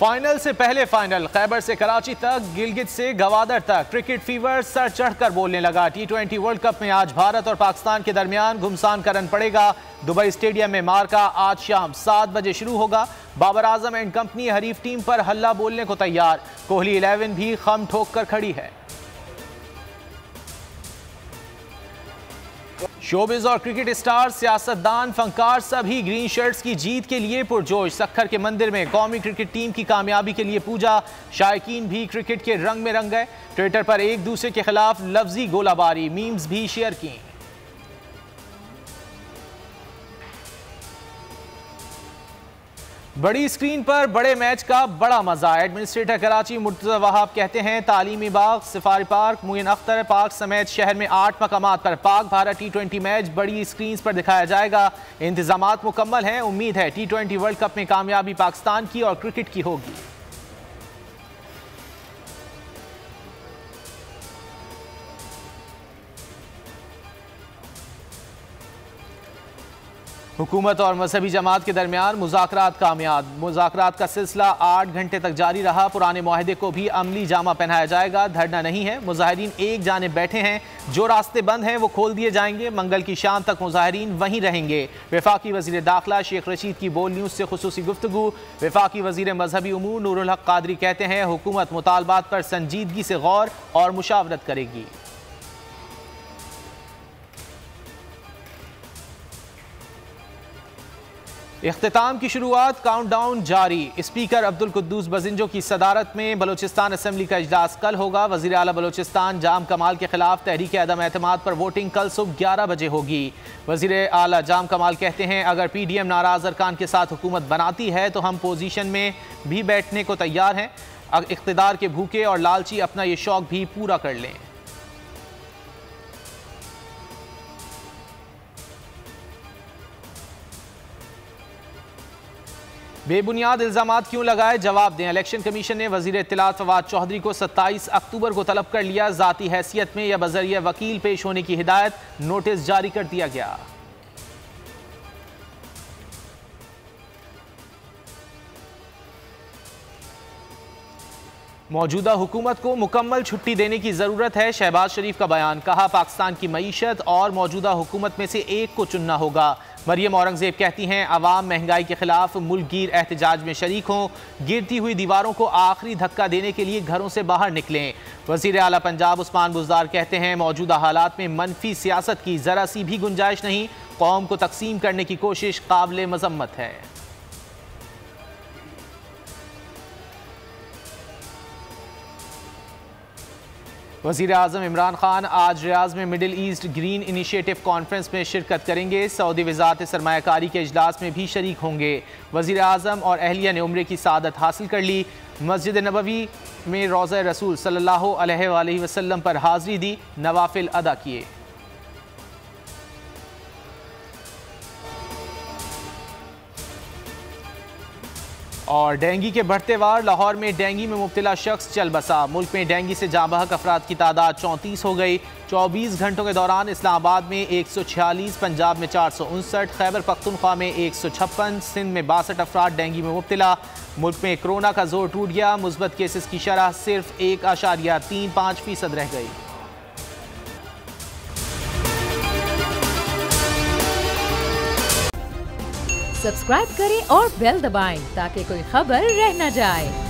Final से पहले final, Khyber से कराची तक, गिलगित से गवादर तक क्रिकेट फीवर सर चढ़कर बोलने लगा। T20 वर्ल्ड कप में आज भारत और पाकिस्तान के दरमियान घुमसान का रन पड़ेगा। दुबई स्टेडियम में मार्का आज शाम 7 बजे शुरू होगा। Babar Azam and company हरीफ team पर हल्ला बोलने को तैयार। कोहली 11 भी खम ठोक कर खड़ी है। शोबिज और क्रिकेट स्टार, सियासतदान, फंकार सभी ग्रीन शर्ट्स की जीत के लिए पुरजोश। सक्खर के मंदिर में कौमी क्रिकेट टीम की कामयाबी के लिए पूजा। शायकीन भी क्रिकेट के रंग में रंग गए। ट्विटर पर एक दूसरे के खिलाफ लफ्जी गोलाबारी, मीम्स भी शेयर की। बड़ी स्क्रीन पर बड़े मैच का बड़ा मजा। एडमिनिस्ट्रेटर कराची मुर्तज़ा वहाब कहते हैं, तालीमी बाग, safari park, Muin Akhtar park समेत शहर में 8 मकामात पर पाक भारत T20 मैच बड़ी स्क्रीन पर दिखाया जाएगा। इंतजामात मुकम्मल हैं। उम्मीद है T20 वर्ल्ड कप में कामयाबी पाकिस्तान की और क्रिकेट की होगी। हुकूमत और मजहबी जमात के दरमियान मुज़ाकरात कामयाब। मुज़ाकरात का सिलसिला 8 घंटे तक जारी रहा। पुराने मुआहदे को भी अमली जामा पहनाया जाएगा। धरना नहीं है, मुजाहिरीन एक जानिब बैठे हैं। जो रास्ते बंद हैं वो खोल दिए जाएंगे। मंगल की शाम तक मुजाहिरीन वहीं रहेंगे। वफाकी वज़ीर दाखिला शेख रशीद की बोल न्यूज़ से खुसूसी गुफ्तगू। वफाकी वज़ीर मजहबी उमूर नूरुल हक कादरी कहते हैं, हुकूमत मुतालबात पर संजीदगी से गौर और मुशावरत करेगी। इख्तिताम की शुरुआत, काउंटडाउन जारी। स्पीकर अब्दुल कुद्दूस बजिंजो की सदारत में बलोचिस्तान असम्बली का इजलास कल होगा। वज़ीर आला बलोचिस्तान जाम कमाल के खिलाफ तहरीक अदम एतमाद पर वोटिंग कल सुबह 11 बजे होगी। वज़ीर आला जाम कमाल कहते हैं, अगर PDM नाराज़ अरकान के साथ हुकूमत बनाती है तो हम पोजीशन में भी बैठने को तैयार हैं। इख्तिदार के भूखे और लालची अपना ये शौक भी पूरा कर लें। बेबुनियाद इल्जामात क्यों लगाए, जवाब दें। इलेक्शन कमीशन ने वजीर इत्तलात फवाद चौधरी को 27 अक्टूबर को तलब कर लिया। जाती हैसियत में या बजरिया वकील पेश होने की हिदायत। नोटिस जारी कर दिया गया। मौजूदा हुकूमत को मुकम्मल छुट्टी देने की ज़रूरत है। शहबाज शरीफ का बयान, कहा पाकिस्तान की मईशत और मौजूदा हुकूमत में से एक को चुनना होगा। मरियम औरंगजेब कहती हैं, अवाम महंगाई के खिलाफ मुल्कगीर एहतजाज में शरीक हों। गिरती हुई दीवारों को आखिरी धक्का देने के लिए घरों से बाहर निकलें। वज़ीर आला पंजाब उस्मान बुज़दार कहते हैं, मौजूदा हालात में मनफी सियासत की ज़रा सी भी गुंजाइश नहीं। कौम को तकसीम करने की कोशिश काबिल मज़म्मत है। वज़ीर आज़म इमरान खान आज रियाज में middle east green initiative conference में शिरकत करेंगे। सऊदी वज़ारत सरमायाकारी के इजलास में भी शरीक होंगे। वज़ीर आज़म और अहलिया ने उम्रे की सादत हासिल कर ली। मस्जिद नबवी में रोज़ा रसूल सल्लल्लाहु अलैहि वसल्लम पर हाज़री दी, नवाफिल अदा किए। और डेंगू के बढ़ते वार, लाहौर में डेंगू में मुब्तला शख्स चल बसा। मुल्क में डेंगू से जाँ बहक अफराद की तादाद 34 हो गई। 24 घंटों के दौरान इस्लामाबाद में 146, पंजाब में 459, खैबर पख्तूनख्वा में 156, सिंध में 62 अफराद डेंगू में मुब्तला। मुल्क में कोरोना का जोर टूट गया। मुस्बत केसेस की शरह सिर्फ 1.35% रह गई। सब्सक्राइब करें और बेल दबाएं ताकि कोई खबर रह न जाए।